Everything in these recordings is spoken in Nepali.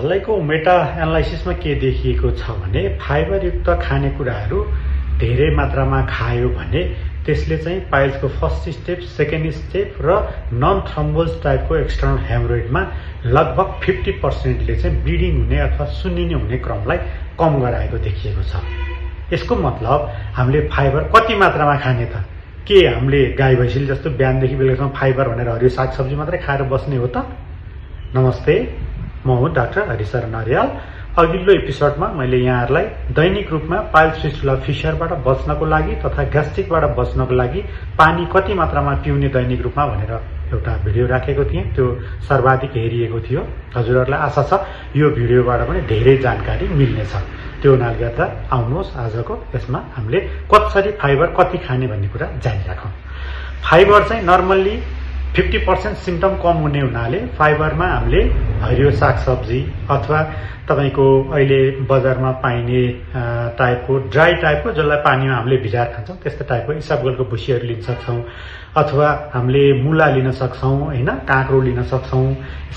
हालैको मेटा एनालाइसिसमा के देखिएको छ भने फाइबरयुक्त खानेकुराहरू धेरै मात्रामा खायो भने त्यसले चाहिँ पाइल्सको फर्स्ट स्टेप, सेकेन्ड स्टेप र नन थ्रोम्बोज टाइपको एक्सटर्नल हेमोरोइडमा लगभग 50% ले चाहिँ ब्लिडिङ हुने अथवा सुन्निने हुने क्रमलाई कम गराएको देखिएको छ। यसको मतलब हामीले फाइबर कति मात्रामा खाने त? के हामीले गाई भैँसीले जस्तो बिहानदेखि बेलुकासम्म फाइबर भनेर हरियो सागसब्जी मात्रै खाएर बस्ने हो त? नमस्ते, म हुँ डाक्टर हरिशरण अर्याल। अघिल्लो एपिसोडमा मैले यहाँहरूलाई दैनिक रूपमा पाइल्स फिस्टुला फिसरबाट बच्नको लागि तथा ग्यास्ट्रिकबाट बच्नको लागि पानी कति मात्रामा पिउने दैनिक रूपमा भनेर एउटा भिडियो राखेको थिएँ। त्यो सर्वाधिक हेरिएको थियो। हजुरहरूलाई आशा छ यो भिडियोबाट पनि धेरै जानकारी मिल्नेछ। त्यो हुनाले गर्दा आउनुहोस् आजको यसमा हामीले कसरी फाइबर कति खाने भन्ने कुरा जानिराखौँ। फाइबर चाहिँ नर्मल्ली 50% सिम्टम कम हुने हुनाले फाइबरमा हामीले हरियो सागसब्जी अथवा तपाईको अहिले बजारमा पाइने टाइपको ड्राई टाइपको जसलाई पानीमा हामीले भिजाएर खान्छौँ त्यस्तो टाइपको इसाबगोलको भुसीहरू लिन सक्छौँ, अथवा हामीले मुला लिन सक्छौँ, हैन, काँक्रो लिन सक्छौँ,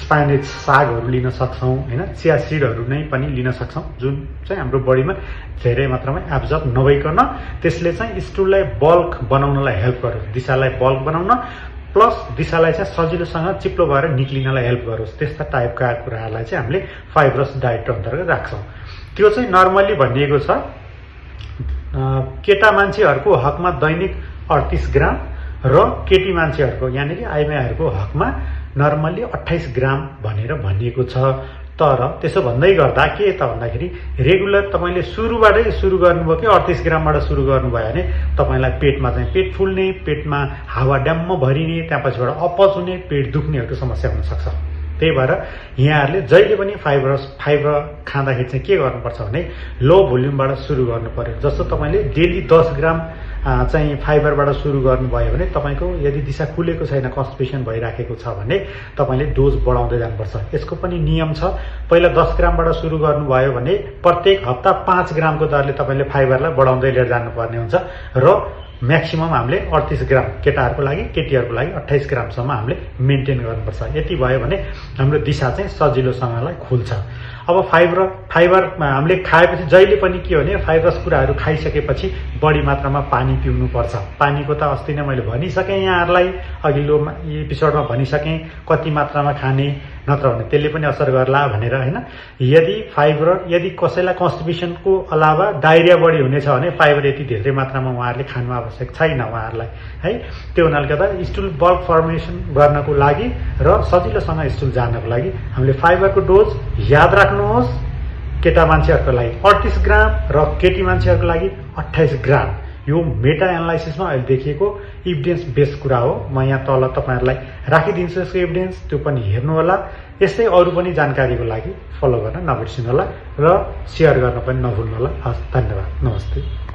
स्पाइनेच सागहरू लिन सक्छौँ, हैन, चिया सिडहरू नै पनि लिन सक्छौँ, जुन चाहिँ हाम्रो बडीमा धेरै मात्रामा एब्जर्ब नभइकन त्यसले चाहिँ स्टुललाई बल्क बनाउनलाई हेल्प गरोस्, दिशालाई बल्क बनाउन प्लस दिशालाई चाहिँ सजिलोसँग चिप्लो भएर निक्लिनलाई हेल्प गरोस्, त्यस्ता टाइपका कुराहरूलाई चाहिँ हामीले फाइब्रस डाइट अन्तर्गत राख्छौँ। त्यो चाहिँ नर्मल्ली भनिएको छ केटा मान्छेहरूको हकमा दैनिक 38 ग्राम र केटी मान्छेहरूको यानि कि आइमाईहरूको हकमा नर्मल्ली 28 ग्राम भनेर भनिएको छ। तर त्यसो भन्दै गर्दा के त भन्दाखेरि रेगुलर तपाईले सुरुबाटै सुरु गर्नुभयो कि 38 ग्रामबाट सुरु गर्नुभयो भने तपाईलाई पेटमा चाहिँ पेट फुल्ने, पेटमा हावा ड्याम्म भरिने, त्यसपछिबाट अपच हुने, पेट दुख्नेहरूको समस्या हुन सक्छ। त्यही भएर यहाँहरूले जहिले पनि फाइबर खाँदाखेरि चाहिँ के गर्नुपर्छ भने लो भोल्युमबाट सुरु गर्नु पर्यो। जस्तो तपाईले डेली 10 ग्राम चाहिँ फाइबरबाट सुरु गर्नुभयो भने तपाईको यदि दिशा खुलेको छैन, कन्स्टिपेसन भइराखेको छ भने तपाईले डोज बढाउँदै जानुपर्छ। यसको पनि नियम छ। पहिला 10 ग्रामबाट सुरु गर्नुभयो भने प्रत्येक हप्ता 5 ग्रामको दरले तपाईले फाइबरलाई बढाउँदै लिएर जानुपर्ने हुन्छ र म्याक्सिमम हामीले 38 ग्राम केटाहरूको लागि, केटीहरूको लागि 28 ग्रामसम्म हामीले मेन्टेन गर्नुपर्छ। यति भयो भने हाम्रो दिशा चाहिँ सजिलोसँगलाई खुल्छ। अब फाइबर हामीले खाएपछि जहिले पनि के हो भने फाइबरस कुराहरू खाइसकेपछि बढी मात्रामा पानी पिउनुपर्छ। पानीको त अस्ति नै मैले भनिसकेँ यहाँहरूलाई, अघिल्लो एपिसोडमा भनिसकेँ कति मात्रामा खाने, नत्र भने त्यसले पनि असर गर्ला भनेर, हैन। यदि कसैलाई कन्स्टिपेसनको अलावा डायरिया बढी हुनेछ भने फाइबर यति धेरै मात्रामा उहाँहरूले खानु आवश्यक छैन उहाँहरूलाई, है। त्यो हुनाले गर्दा स्टुल बल्क फर्मेसन गर्नको लागि र सजिलोसँग स्टुल जानको लागि हामीले फाइबरको डोज याद राख्नुहोस्। केटा मान्छेहरूको लागि 38 ग्राम र केटी मान्छेहरूको लागि 28 ग्राम। यो मेटा एनालाइसिसमा अहिले देखिएको इभिडेन्स बेस्ड कुरा हो। म यहाँ तल तपाईहरुलाई राखिदिन्छु यसको एभिडेन्स, त्यो पनि हेर्नु होला। यस्तै अरू पनि जानकारीको लागि फलो गर्न नबिर्सिनु होला र शेयर गर्न पनि नभुल्नु होला। हस्, धन्यवाद, नमस्ते।